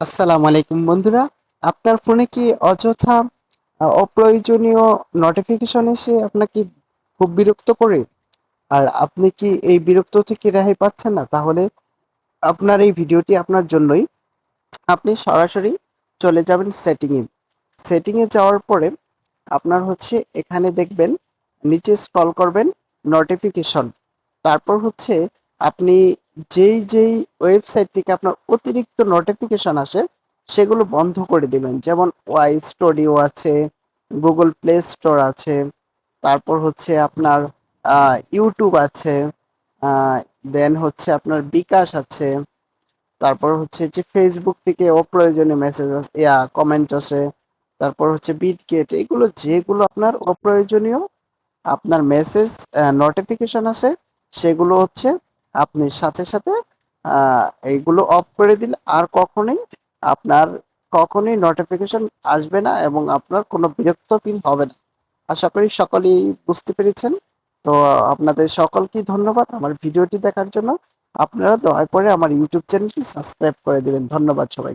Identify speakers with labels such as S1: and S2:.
S1: আসসালামু আলাইকুম বন্ধুরা। আপনার ফোনে কি অযথা অপ্রয়োজনীয় নোটিফিকেশন এসে আপনাকে খুব বিরক্ত করে? আর আপনি কি এই বিরক্ত থেকে রেহাই পাচ্ছেন না? তাহলে আপনার এই ভিডিওটি আপনার জন্যই। আপনি সরাসরি চলে যাবেন সেটিংয়ে যাওয়ার পরে আপনার হচ্ছে এখানে দেখবেন নিচে স্ক্রল করবেন নোটিফিকেশন। তারপর হচ্ছে আপনি যেই ওয়েবসাইট থেকে আপনার অতিরিক্ত নোটিফিকেশন আসে সেগুলো বন্ধ করে দিবেন। যেমন ওয়াই স্টুডিও আছে, গুগল প্লে স্টোর আছে, তারপর হচ্ছে আপনার ইউটিউব আছে, দেন হচ্ছে আপনার বিকাশ আছে, তারপর হচ্ছে যে ফেসবুক থেকে অপ্রয়োজনীয় মেসেজ কমেন্ট আসে, তারপর হচ্ছে বিটগেট, এগুলো যেগুলো আপনার অপ্রয়োজনীয় আপনার মেসেজ নোটিফিকেশন আছে সেগুলো হচ্ছে আপনি সাথে সাথে এইগুলো অফ করে দিলে আর আপনার কখনোই নোটিফিকেশন আসবে না এবং আপনার কোনো বিরক্ত ফিল হবে না। আশা করি সকলেই বুঝতে পেরেছেন। তো আপনাদের সকলকে ধন্যবাদ আমার ভিডিওটি দেখার জন্য। আপনারা দয়া করে আমার ইউটিউব চ্যানেলটি সাবস্ক্রাইব করে দিবেন। ধন্যবাদ সবাই।